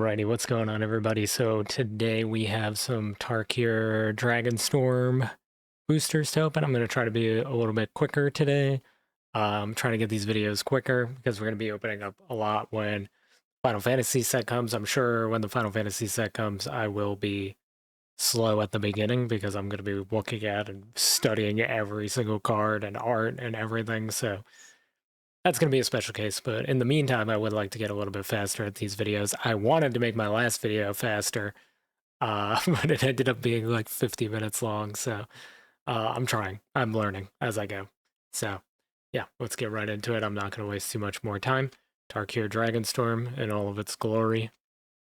Alrighty, what's going on, everybody? So today we have some Tarkir Dragonstorm boosters to open. I'm going to try to be a little bit quicker today. I'm trying to get these videos quicker because we're going to be opening up a lot when Final Fantasy set comes. I'm sure when the Final Fantasy set comes, I will be slow at the beginning because I'm going to be looking at and studying every single card and art and everything. So that's going to be a special case, but in the meantime, I would like to get a little bit faster at these videos. I wanted to make my last video faster, but it ended up being like 50 minutes long, so I'm trying. I'm learning as I go. So, yeah, let's get right into it. I'm not going to waste too much more time. Tarkir Dragonstorm in all of its glory.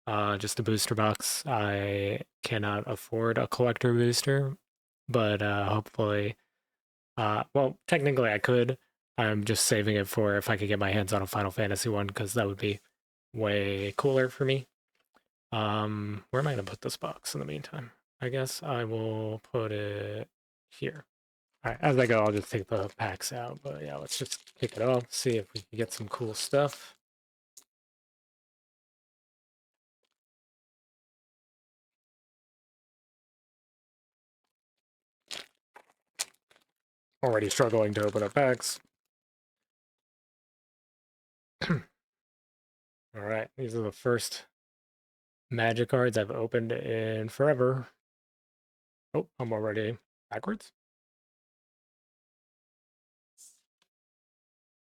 Just a booster box. I cannot afford a collector booster, but hopefully... well, technically I could. I'm just saving it for if I could get my hands on a Final Fantasy one, because that would be way cooler for me. Where am I going to put this box in the meantime? I guess I will put it here. All right, as I go, I'll just take the packs out. But yeah, let's just kick it off, see if we can get some cool stuff. Already struggling to open up packs. All right, these are the first Magic cards I've opened in forever. Oh, I'm already backwards.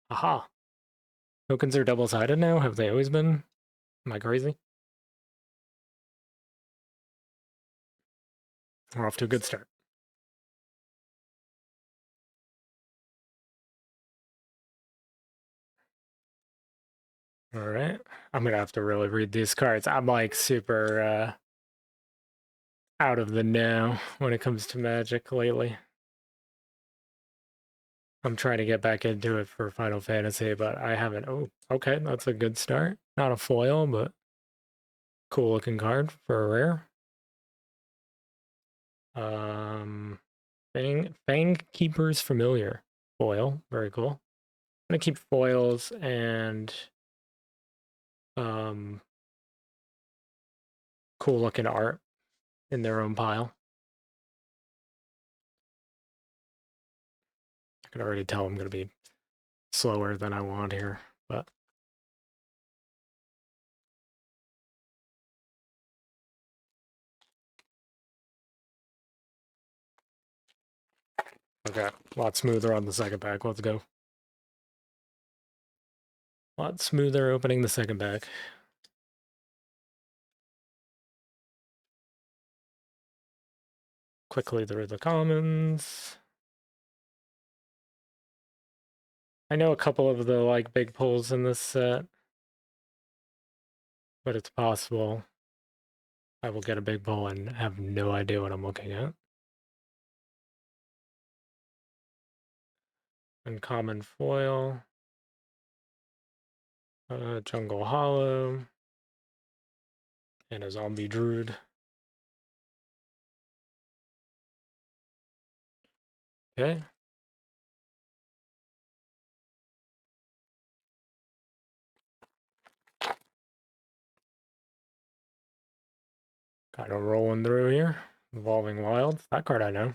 Aha. Tokens are double-sided now? Have they always been? Am I crazy? We're off to a good start. Alright. I'm gonna have to really read these cards. I'm like super out of the know when it comes to Magic lately. I'm trying to get back into it for Final Fantasy, but I haven't. Oh, okay, that's a good start. Not a foil, but cool looking card for a rare. Fang Keeper's Familiar. Foil, very cool. I'm gonna keep foils and cool looking art in their own pile. I can already tell I'm going to be slower than I want here, but okay, a lot smoother on the second pack. Let's go. A lot smoother opening the second pack. Quickly through the commons. I know a couple of the like big pulls in this set, but it's possible I will get a big pull and have no idea what I'm looking at. Uncommon foil. Jungle Hollow. And a zombie druid. Okay. Kind of rolling through here. Evolving Wilds. That card I know.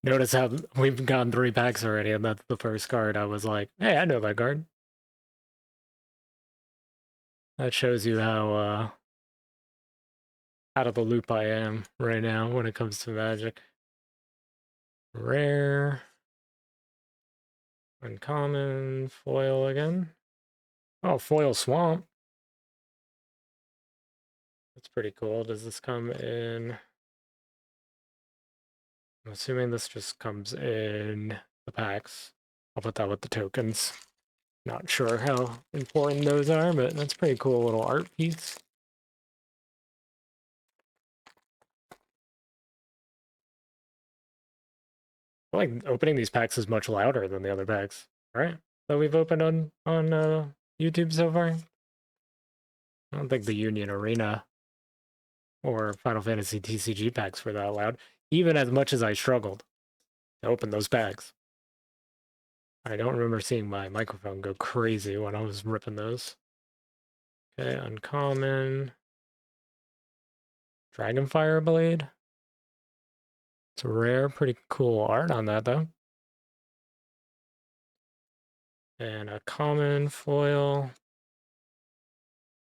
Notice how we've gone 3 packs already, and that's the first card. I was like, hey, I know that card. That shows you how out of the loop I am right now when it comes to Magic. Rare. Uncommon. Foil again. Oh, Foil Swamp. That's pretty cool. Does this come in... I'm assuming this just comes in the packs. I'll put that with the tokens. Not sure how important those are, but that's pretty cool little art piece. I feel like opening these packs is much louder than the other packs, right? That we've opened on YouTube so far. I don't think the Union Arena or Final Fantasy TCG packs were that loud, even as much as I struggled to open those packs. I don't remember seeing my microphone go crazy when I was ripping those. Okay, uncommon. Dragonfire Blade. It's rare, pretty cool art on that though. And a common foil.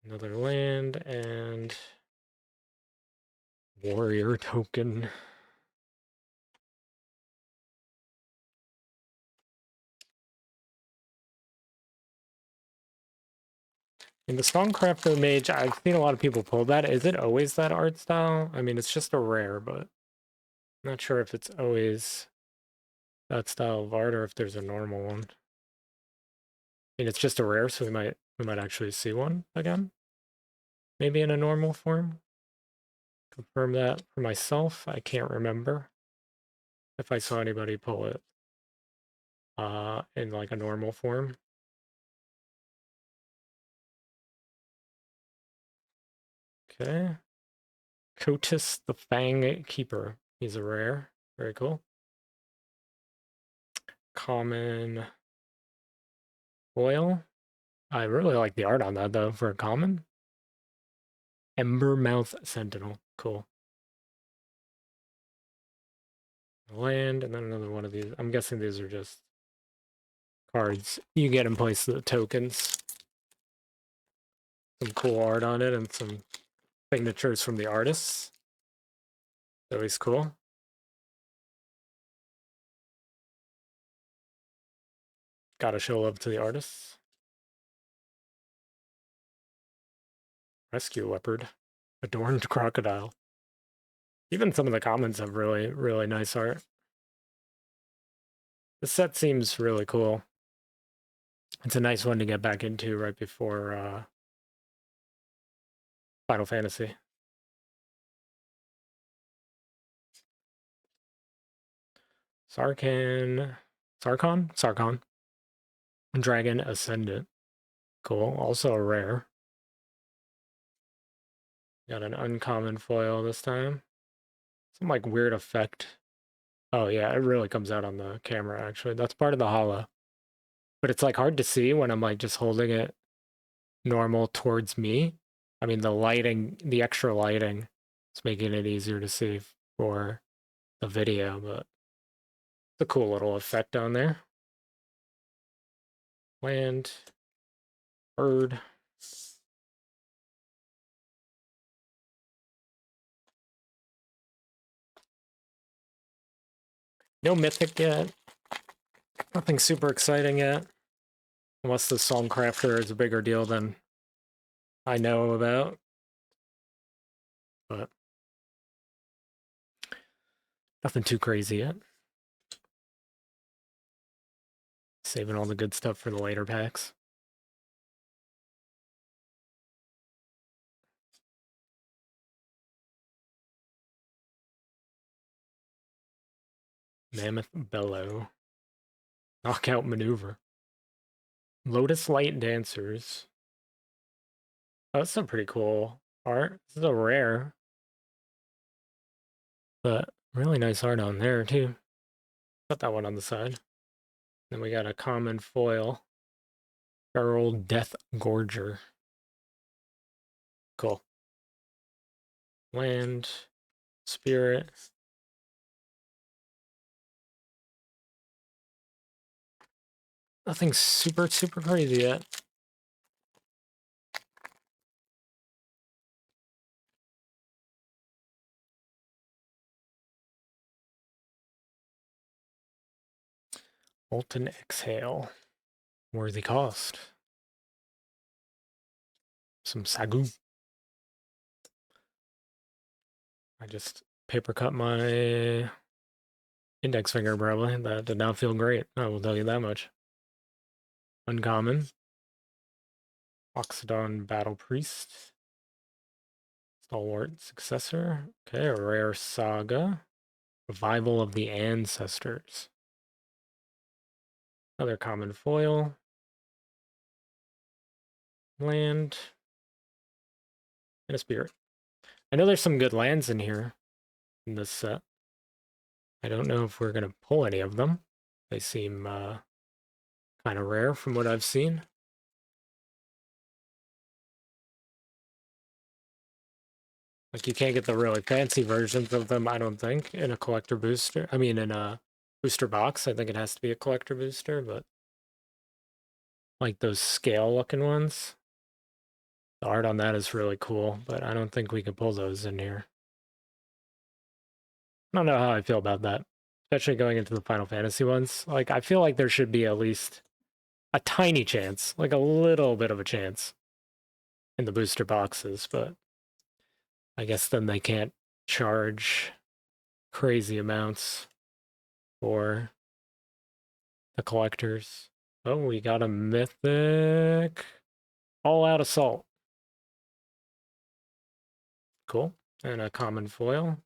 Another land and warrior token. In the Stormcrafter Mage, I've seen a lot of people pull that. Is it always that art style? I mean, it's just a rare, but I'm not sure if it's always that style of art or if there's a normal one. I mean, it's just a rare, so we might actually see one again. Maybe in a normal form. Confirm that for myself. I can't remember if I saw anybody pull it in like a normal form. Okay. Cotis the Fang Keeper. He's a rare. Very cool. Common foil. I really like the art on that though for a common. Embermouth Sentinel. Cool. Land, and then another one of these. I'm guessing these are just cards you get in place of the tokens. Some cool art on it and some signatures from the artists. Always cool. Gotta show love to the artists. Rescue Leopard. Adorned Crocodile. Even some of the commons have really, really nice art. The set seems really cool. It's a nice one to get back into right before Final Fantasy. Sarkhan. Dragon Ascendant. Cool. Also a rare. Got an uncommon foil this time. Some like weird effect. Oh yeah, it really comes out on the camera actually. That's part of the holo. But it's like hard to see when I'm like just holding it normal towards me. I mean the lighting, the extra lighting, it's making it easier to see for the video, but it's a cool little effect on there. Land, bird. No mythic yet. Nothing super exciting yet. Unless the Songcrafter is a bigger deal than I know about. But nothing too crazy yet. Saving all the good stuff for the later packs. Mammoth Bellow. Knockout Maneuver. Lotus Light Dancers. Oh, that's some pretty cool art. This is a rare. But really nice art on there, too. Put that one on the side. Then we got a common foil. Feral Death Gorger. Cool. Land. Spirit. Nothing super, super crazy yet. Molten Exhale. Worthy cost. Some Sagu. I just paper cut my index finger, probably. That did not feel great. I will tell you that much. Uncommon. Oxidon Battle Priest. Stalwart Successor. Okay, a rare Saga. Revival of the Ancestors. Another common foil. Land. And a spirit. I know there's some good lands in here in this set. I don't know if we're going to pull any of them. They seem kind of rare from what I've seen. Like, you can't get the really fancy versions of them, I don't think, in a collector booster. I mean, in a booster box. I think it has to be a collector booster, but like those scale-looking ones, the art on that is really cool, but I don't think we can pull those in here. I don't know how I feel about that, especially going into the Final Fantasy ones. Like, I feel like there should be at least a tiny chance, like a little bit of a chance in the booster boxes, but I guess then they can't charge crazy amounts for the collectors. Oh, we got a mythic all-out assault. Cool. And a common foil.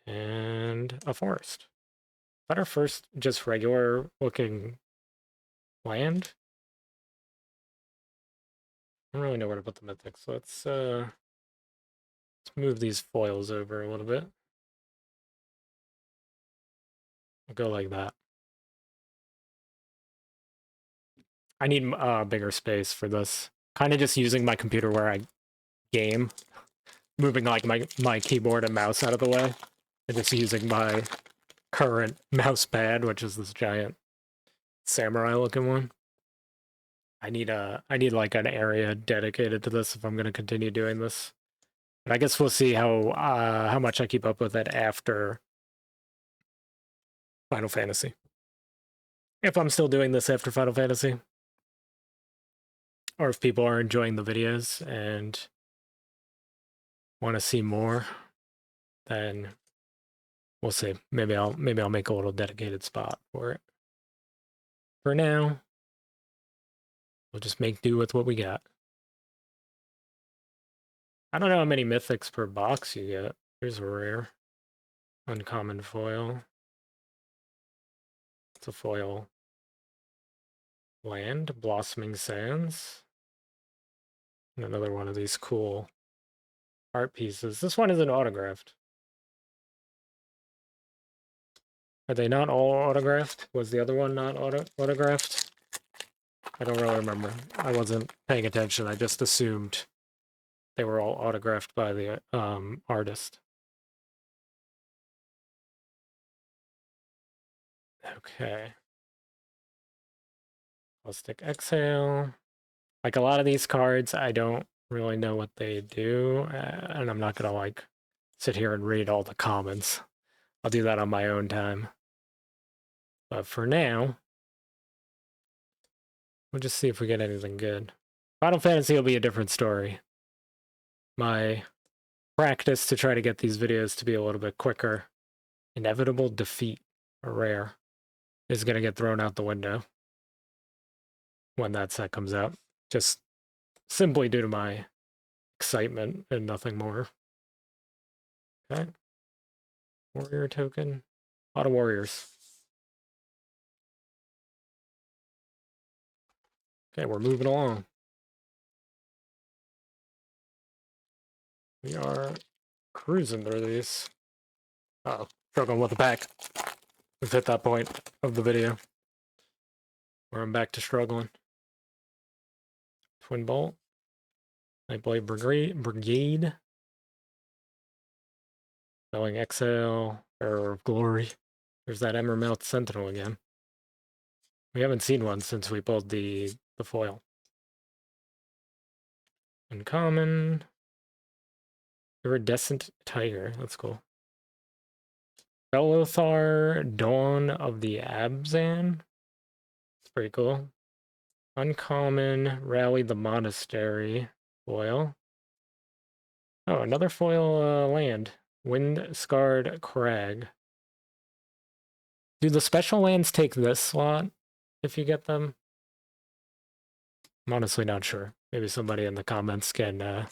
And a forest. Is that our first just regular looking land? I don't really know where to put the mythics. Let's move these foils over a little bit. We'll go like that. I need bigger space for this. Kind of just using my computer where I game, moving like my keyboard and mouse out of the way, and just using my current mouse pad, which is this giant samurai looking one. I need like an area dedicated to this if I'm gonna continue doing this. But I guess we'll see how much I keep up with it after Final Fantasy. If I'm still doing this after Final Fantasy. Or if people are enjoying the videos and want to see more, then we'll see. Maybe I'll make a little dedicated spot for it. For now, we'll just make do with what we got. I don't know how many mythics per box you get. Here's a rare. Uncommon foil. It's a foil. Land, Blossoming Sands. And another one of these cool art pieces. This one isn't autographed. Are they not all autographed? Was the other one not autographed? I don't really remember. I wasn't paying attention. I just assumed they were all autographed by the artist. Okay. Caustic Exhale. Like, a lot of these cards, I don't really know what they do, and I'm not gonna like sit here and read all the comments. I'll do that on my own time. But for now, we'll just see if we get anything good. Final Fantasy will be a different story. My practice to try to get these videos to be a little bit quicker. Inevitable Defeat, a rare, is going to get thrown out the window when that set comes out. Just simply due to my excitement and nothing more. Okay. Warrior token. A lot of warriors. Okay, we're moving along. We are cruising through these. Uh-oh, struggling with the pack. We've hit that point of the video where I'm back to struggling. Twin Bolt. Nightblade Brigade. Spelling Exhale. Bearer of Glory. There's that Emermouth Sentinel again. We haven't seen one since we pulled the foil. Uncommon. Iridescent Tiger. That's cool. Belothar, Dawn of the Abzan. It's pretty cool. Uncommon, Rally the Monastery. Foil. Oh, another foil land. Wind-Scarred Crag. Do the special lands take this slot if you get them? I'm honestly not sure. Maybe somebody in the comments can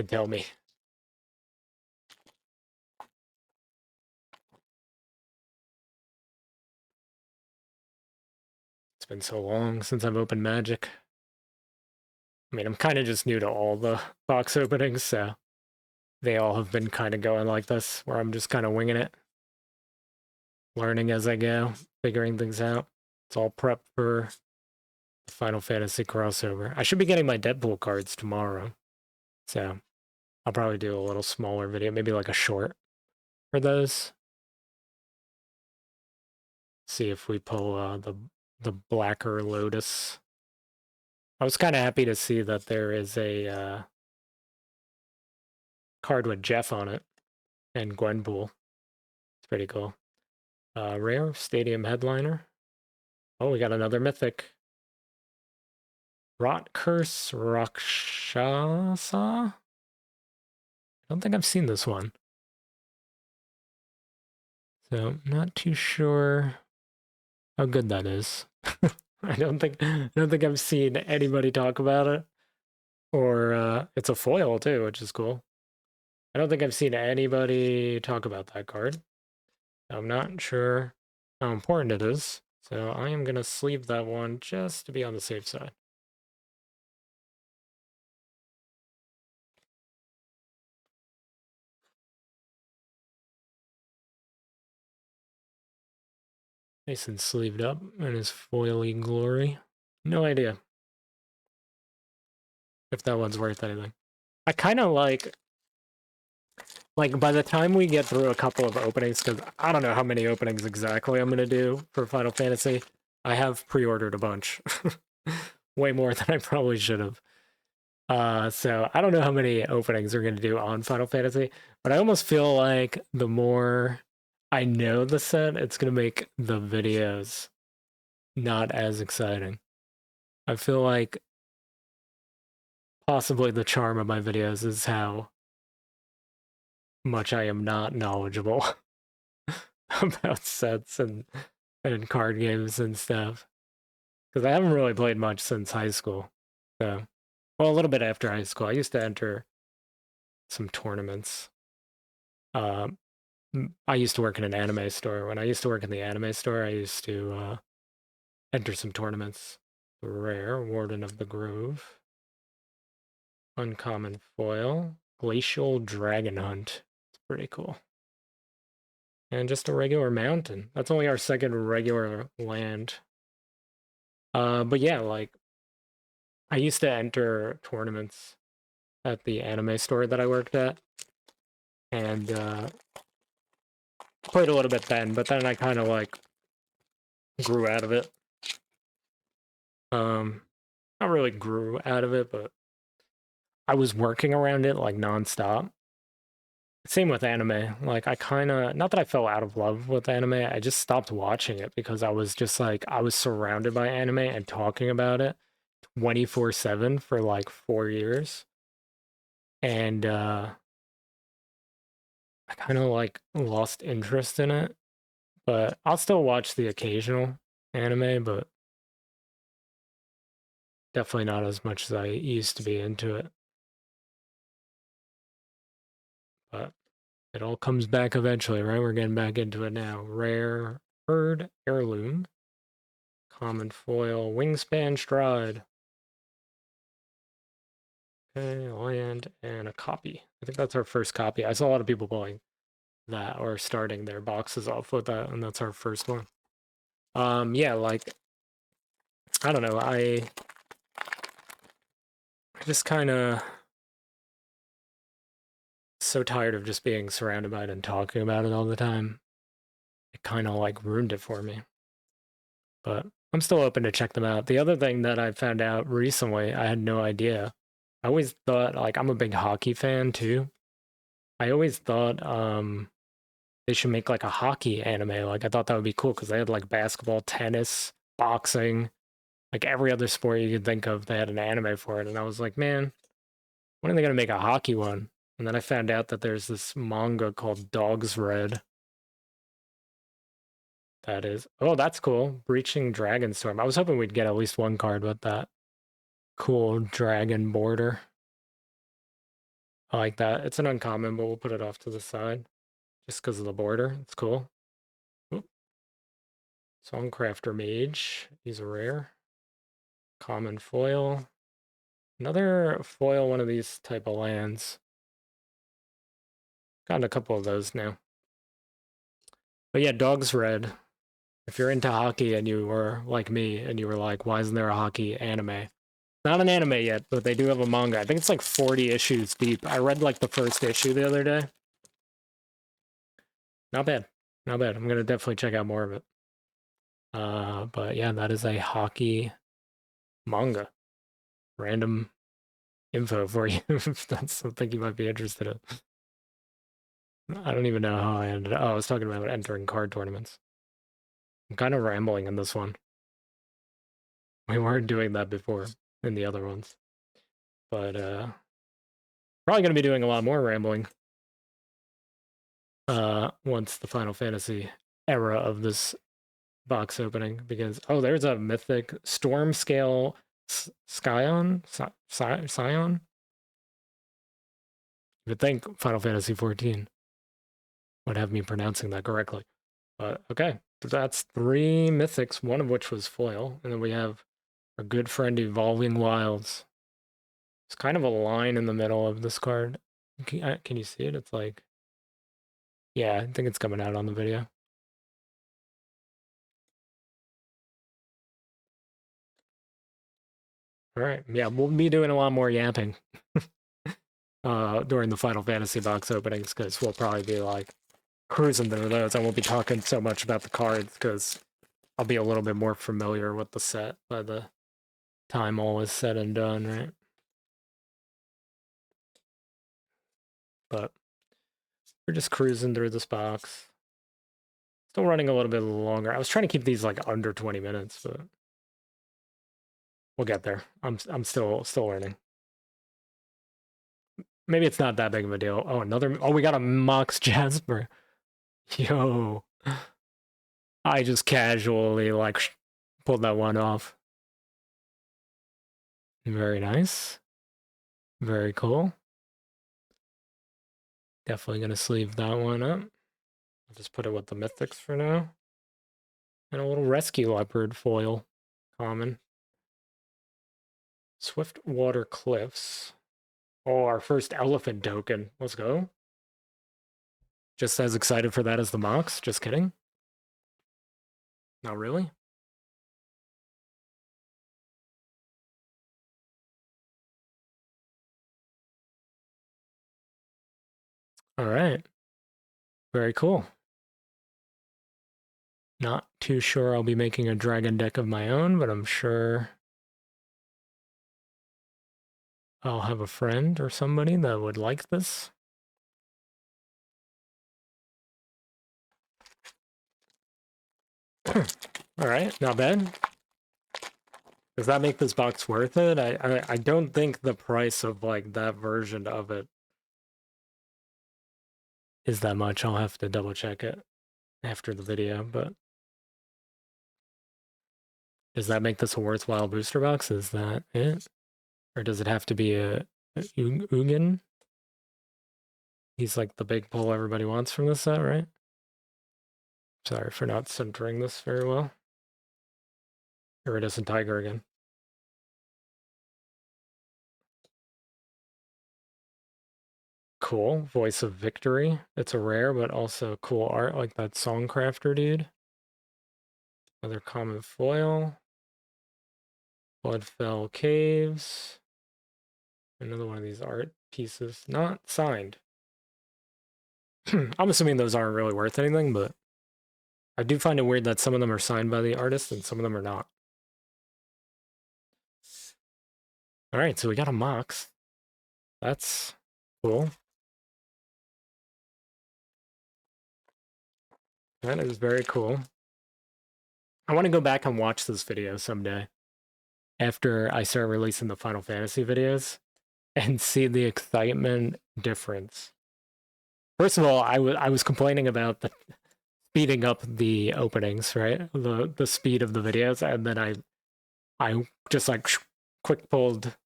tell me. It's been so long since I've opened Magic. I mean, I'm kind of just new to all the box openings, so they all have been kind of going like this, where I'm just kind of winging it. Learning as I go, figuring things out. It's all prep for the Final Fantasy crossover. I should be getting my Deadpool cards tomorrow. So I'll probably do a little smaller video, maybe like a short for those. See if we pull the Blacker Lotus. I was kind of happy to see that there is a card with Jeff on it and Gwenpool. It's pretty cool. Rare Stadium Headliner. Oh, we got another mythic. Rot Curse Rakshasa? I don't think I've seen this one. So, not too sure how good that is. I don't think I've seen anybody talk about it. Or it's a foil too, which is cool. I don't think I've seen anybody talk about that card. I'm not sure how important it is. So I am going to sleeve that one just to be on the safe side. Nice and sleeved up in his foily glory. No idea if that one's worth anything. I kind of like by the time we get through a couple of openings, because I don't know how many openings exactly I'm going to do for Final Fantasy. I have pre-ordered a bunch. Way more than I probably should have. So I don't know how many openings we're going to do on Final Fantasy, but I almost feel like the more I know the set, it's going to make the videos not as exciting. I feel like possibly the charm of my videos is how much I am not knowledgeable about sets and card games and stuff. Because I haven't really played much since high school. So, well, a little bit after high school. I used to enter some tournaments. I used to work in an anime store. When I used to work in the anime store, I used to enter some tournaments. Rare, Warden of the Grove. Uncommon foil. Glacial Dragon Hunt. It's pretty cool. And just a regular mountain. That's only our second regular land. But yeah, like, I used to enter tournaments at the anime store that I worked at. And played a little bit then, but then I kind of like grew out of it. Not really grew out of it, but I was working around it like nonstop. Same with anime. Like I kind of, not that I fell out of love with anime, I just stopped watching it because I was just like, I was surrounded by anime and talking about it 24/7 for like 4 years. And I kind of like lost interest in it. But I'll still watch the occasional anime, but definitely not as much as I used to be into it. But it all comes back eventually, right? We're getting back into it now. Rare Herd Heirloom. Common foil Wingspan Stride. Okay, land and a copy. I think that's our first copy. I saw a lot of people pulling that or starting their boxes off with that, and that's our first one. Yeah, like I don't know, I just kind of so tired of just being surrounded by it and talking about it all the time. It kind of like ruined it for me. But I'm still open to check them out. The other thing that I found out recently, I had no idea. I always thought, like, I'm a big hockey fan too. I always thought they should make like a hockey anime. Like, I thought that would be cool because they had like basketball, tennis, boxing, like every other sport you could think of, they had an anime for it. And I was like, man, when are they going to make a hockey one? And then I found out that there's this manga called Dog's Red. That is. Oh, that's cool. Breaching Dragonstorm. I was hoping we'd get at least one card with that cool dragon border. I like that. It's an uncommon, but we'll put it off to the side just because of the border. It's cool. Oop. Songcrafter Mage. He's a rare. Common foil. Another foil, one of these type of lands. Gotten a couple of those now. But yeah, Dog's Red. If you're into hockey and you were like me and you were like, why isn't there a hockey anime? Not an anime yet, but they do have a manga. I think it's like 40 issues deep. I read like the first issue the other day. Not bad. Not bad. I'm gonna definitely check out more of it. But yeah, that is a hockey manga. Random info for you if that's something you might be interested in. I don't even know how I ended up. Oh, I was talking about entering card tournaments. I'm kind of rambling in this one. We weren't doing that before in the other ones. But probably gonna be doing a lot more rambling once the Final Fantasy era of this box opening, because there's a mythic storm scale Scion. Scion. You would think Final Fantasy 14 would have me pronouncing that correctly. But okay, that's 3 mythics, one of which was foil, and then we have our good friend Evolving Wilds. It's kind of a line in the middle of this card. Can you see it? It's like, yeah, I think it's coming out on the video. All right, yeah, we'll be doing a lot more yapping during the Final Fantasy box openings, because we'll probably be like cruising through those. I won't be talking so much about the cards because I'll be a little bit more familiar with the set by the time all is said and done, right? But we're just cruising through this box. Still running a little bit longer. I was trying to keep these like under 20 minutes, but we'll get there. I'm still learning. Maybe it's not that big of a deal. Oh, we got a Mox Jasper. Yo. I just casually like pulled that one off. Very nice. Very cool. Definitely gonna sleeve that one up. I'll just put it with the mythics for now. And a little rescue leopard foil. Common. Swift Water Cliffs. Oh, our first elephant token. Let's go. Just as excited for that as the Mox. Just kidding. Not really. All right. Very cool. Not too sure I'll be making a dragon deck of my own, but I'm sure I'll have a friend or somebody that would like this. All right, not bad. Does that make this box worth it? I don't think the price of like that version of it is that much. I'll have to double check it after the video, but does that make this a worthwhile booster box? Is that it? Or does it have to be a Ugin? He's like the big pull everybody wants from this set, right? Sorry for not centering this very well. Iridescent Tiger again. Cool. Voice of Victory. It's a rare, but also cool art, like that Songcrafter dude. Another common foil. Bloodfell Caves. Another one of these art pieces. Not signed. I'm assuming those aren't really worth anything, but I do find it weird that some of them are signed by the artist and some of them are not. Alright, so we got a Mox. That's cool. That is very cool. I want to go back and watch this video someday after I start releasing the Final Fantasy videos and see the excitement difference. First of all, I was complaining about the speeding up the openings, right? The speed of the videos, and then I just like quick pulled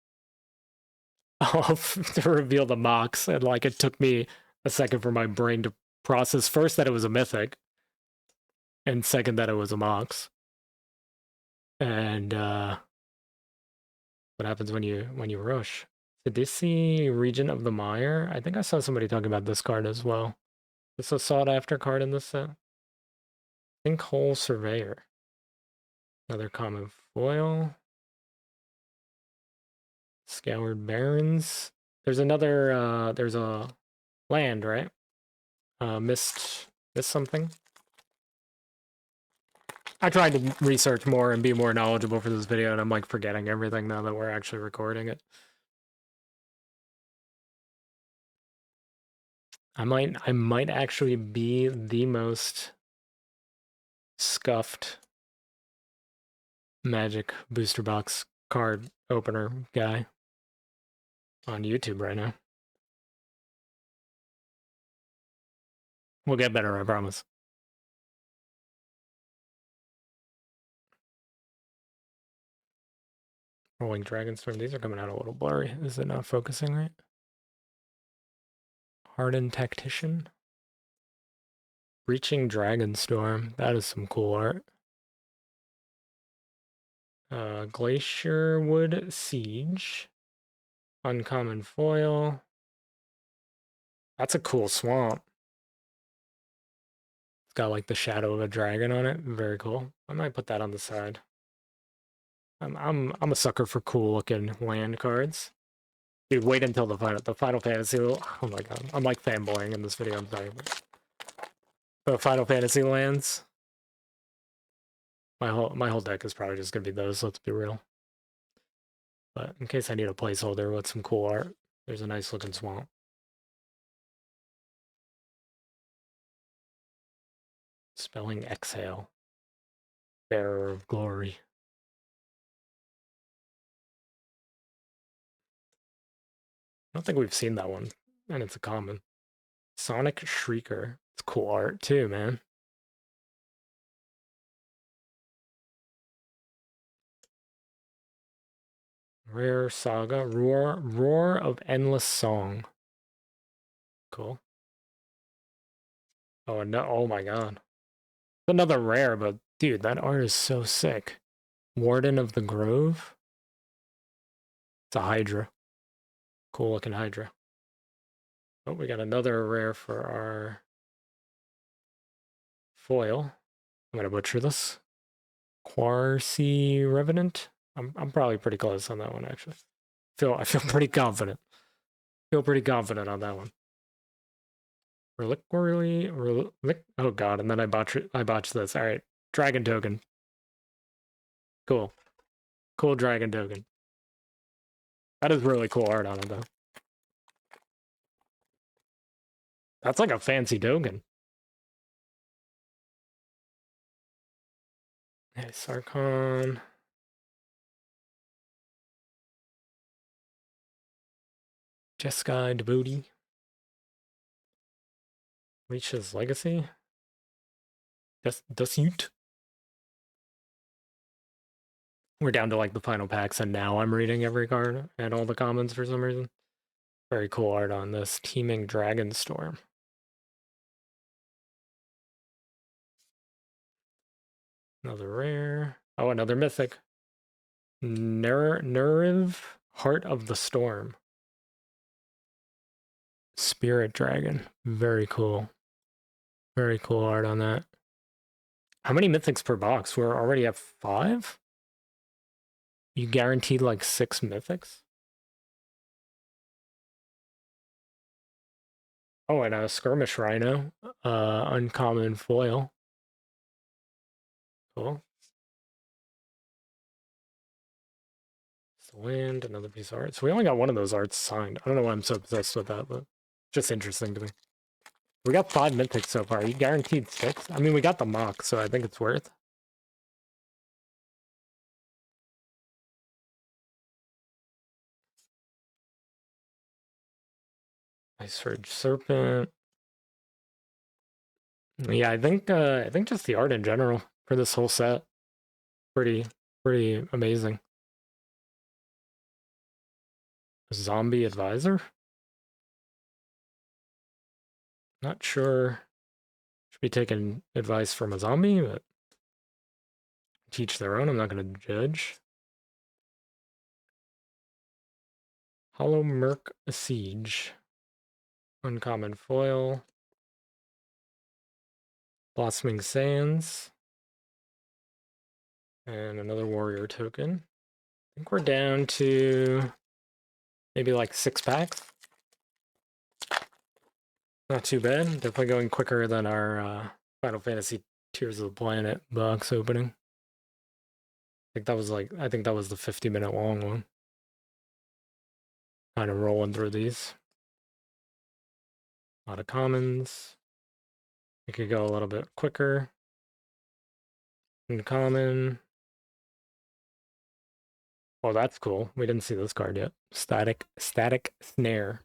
off to reveal the Mox, and like it took me a second for my brain to process first that it was a mythic, and second that it was a Mox. And what happens when you rush? Sidisi, Regent of the Mire. I think I saw somebody talking about this card as well. It's a sought after card in this set. Sinkhole Surveyor. Another common foil. Scoured Barrens. There's another, there's a land, right? Missed something. I tried to research more and be more knowledgeable for this video, and I'm like forgetting everything now that we're actually recording it. I might actually be the most scuffed Magic booster box card opener guy on YouTube right now. We'll get better, I promise. Rolling Dragonstorm, these are coming out a little blurry. Is it not focusing right? Hardened Tactician. Breaching Dragonstorm, that is some cool art. Glacierwood Siege. Uncommon foil. That's a cool swamp. It's got like the shadow of a dragon on it. Very cool. I might put that on the side. I'm a sucker for cool looking land cards. Dude, wait until the Final Fantasy. Oh my god, I'm like fanboying in this video. I'm sorry. The Final Fantasy lands. My whole deck is probably just gonna be those. Let's be real. But in case I need a placeholder with some cool art, there's a nice looking swamp. Spelling Exhale. Bearer of Glory. I don't think we've seen that one, and it's a common. Sonic Shrieker. It's cool art too, man. Rare Saga. Roar of Endless Song. Cool. Oh, no, oh my god. Another rare, but dude, that art is so sick. Warden of the Grove. It's a Hydra. Cool looking Hydra. Oh, we got another rare for our foil. I'm gonna butcher this. Quarcy Revenant. I'm probably pretty close on that one actually. I feel pretty confident. Feel pretty confident on that one. Oh god, and then I botched this. Alright. Dragon token. Cool. Cool dragon token. That is really cool art on it though. That's like a fancy token. Hey, Sarkon. Jeskai Devotee. Leech's Legacy. Dusute. We're down to like the final packs, and now I'm reading every card and all the commons for some reason. Very cool art on this. Teeming Dragonstorm. Another rare. Oh, another mythic. Nuriv, Heart of the Storm. Spirit Dragon. Very cool. Very cool art on that. How many mythics per box? We're already at 5? You guaranteed like 6 mythics? Oh, and a Skirmish Rhino. Uncommon foil. Cool. It's the land, another piece of art. So we only got one of those arts signed. I don't know why I'm so obsessed with that, but just interesting to me. We got 5 mythics so far. You guaranteed 6? I mean, we got the mock, so I think it's worth. Ice Ridge Serpent. Yeah, I think just the art in general for this whole set, pretty amazing. Zombie Advisor. Not sure. Should be taking advice from a zombie, but teach their own. I'm not going to judge. Hollow Merc Siege. Uncommon foil. Blossoming Sands. And another warrior token. I think we're down to maybe like 6 packs. Not too bad. Definitely going quicker than our Final Fantasy Tears of the Planet box opening. I think that was the 50-minute long one. Kind of rolling through these. A lot of commons. We could go a little bit quicker. Uncommon. Oh, that's cool. We didn't see this card yet. Static Snare.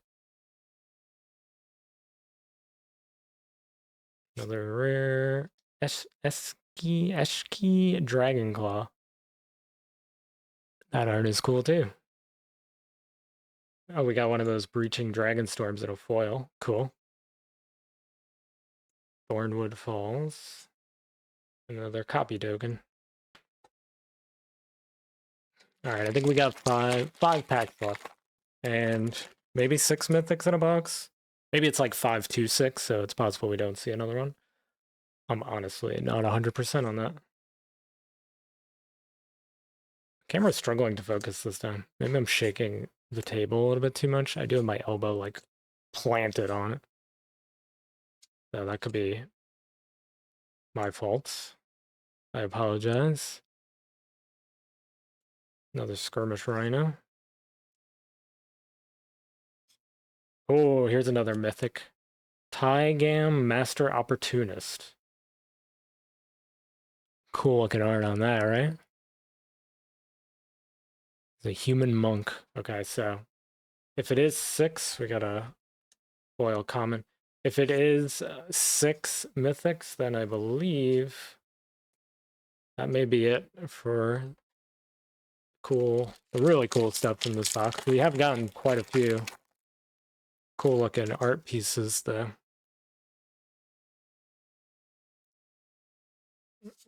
Another rare Eshki Dragonclaw. That art is cool too. Oh, we got one of those Breaching Dragonstorms in a foil. Cool. Thornwood Falls. Another copy token. Alright, I think we got five packs left. And maybe 6 mythics in a box. Maybe it's like 526, so it's possible we don't see another one. I'm honestly not 100% on that. Camera's struggling to focus this time. Maybe I'm shaking the table a little bit too much. I do have my elbow like planted on it. So that could be my fault. I apologize. Another Skirmish Rhino. Oh, here's another mythic. Tygam Master Opportunist. Cool looking art on that, right? The human monk. Okay, so if it is 6, we got a foil common. If it is 6 mythics, then I believe that may be it for the really cool stuff from this box. We have gotten quite a few cool looking art pieces though.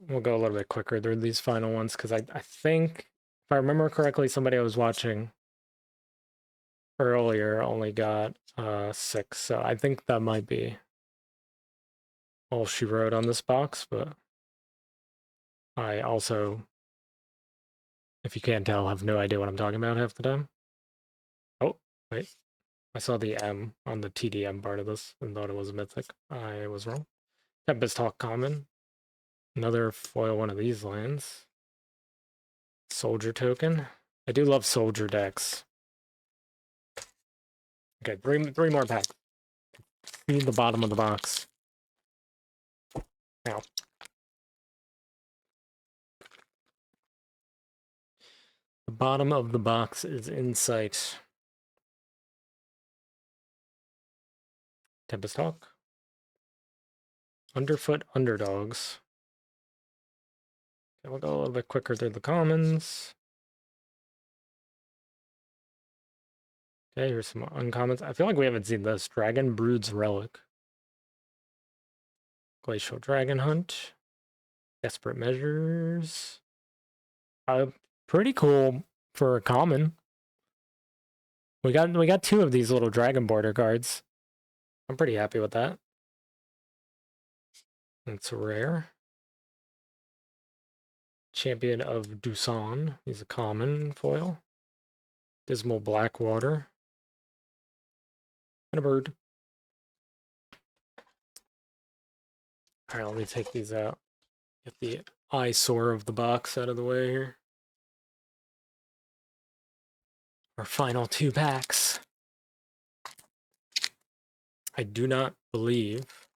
We'll go a little bit quicker through these final ones because I think, if I remember correctly, somebody I was watching earlier only got 6, so I think that might be all she wrote on this box, but I also, if you can't tell, have no idea what I'm talking about half the time. Oh, wait. I saw the M on the TDM part of this and thought it was a mythic. I was wrong. Tempest Hawk common. Another foil one of these lands. Soldier token. I do love soldier decks. Okay, three more packs. See the bottom of the box. Now. The bottom of the box is in sight. Tempest Hawk. Underfoot Underdogs. Okay, we'll go a little bit quicker through the commons. Okay, here's some uncommons. I feel like we haven't seen this. Dragon Brood's Relic. Glacial Dragon Hunt. Desperate Measures. Pretty cool for a common. We got 2 of these little dragon border cards. I'm pretty happy with that. It's rare. Champion of Dusan. He's a common foil. Dismal Blackwater. And a bird. Alright, let me take these out. Get the eyesore of the box out of the way here. Our final 2 packs. I do not believe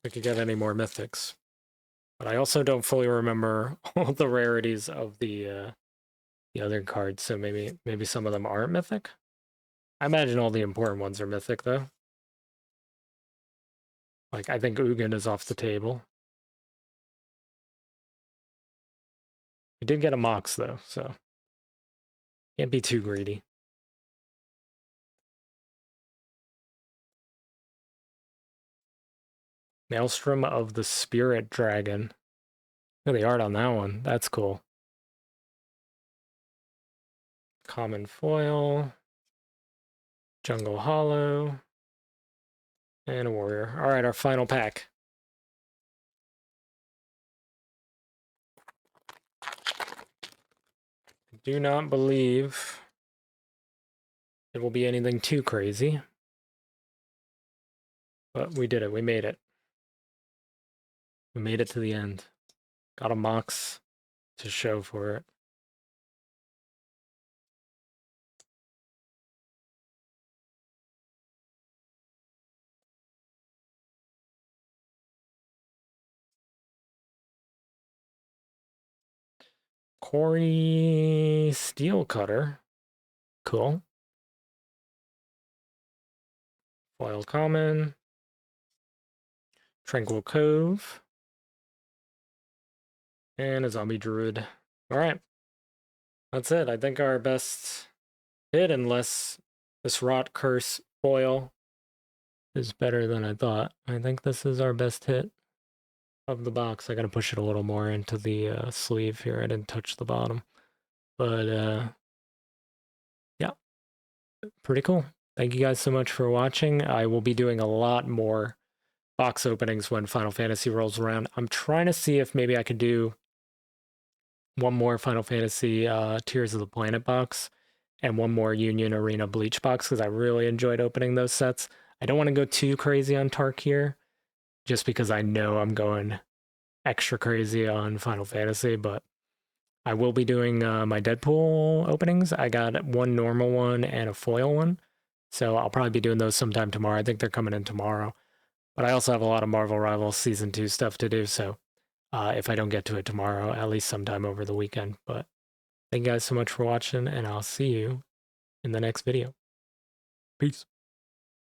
we could get any more mythics. But I also don't fully remember all the rarities of the other cards, so maybe some of them aren't mythic. I imagine all the important ones are mythic, though. Like, I think Ugin is off the table. We did get a Mox, though, so can't be too greedy. Maelstrom of the Spirit Dragon. Look at the art on that one. That's cool. Common foil. Jungle Hollow. And a warrior. All right, our final pack. I do not believe it will be anything too crazy. But we did it. We made it. We made it to the end. Got a mox to show for it. Corey Steel Cutter. Cool. Foil Common. Tranquil Cove. And a Zombie Druid. Alright. That's it. I think our best hit, unless this Rot Curse foil is better than I thought. I think this is our best hit of the box. I gotta push it a little more into the sleeve here. I didn't touch the bottom. But, yeah. Pretty cool. Thank you guys so much for watching. I will be doing a lot more box openings when Final Fantasy rolls around. I'm trying to see if maybe I could do one more Final Fantasy Tears of the Planet box and one more Union Arena Bleach box because I really enjoyed opening those sets. I don't want to go too crazy on Tarkir just because I know I'm going extra crazy on Final Fantasy, but I will be doing my Deadpool openings. I got one normal one and a foil one, so I'll probably be doing those sometime tomorrow. I think they're coming in tomorrow. But I also have a lot of Marvel Rivals Season 2 stuff to do, so if I don't get to it tomorrow, at least sometime over the weekend. But thank you guys so much for watching, and I'll see you in the next video. Peace.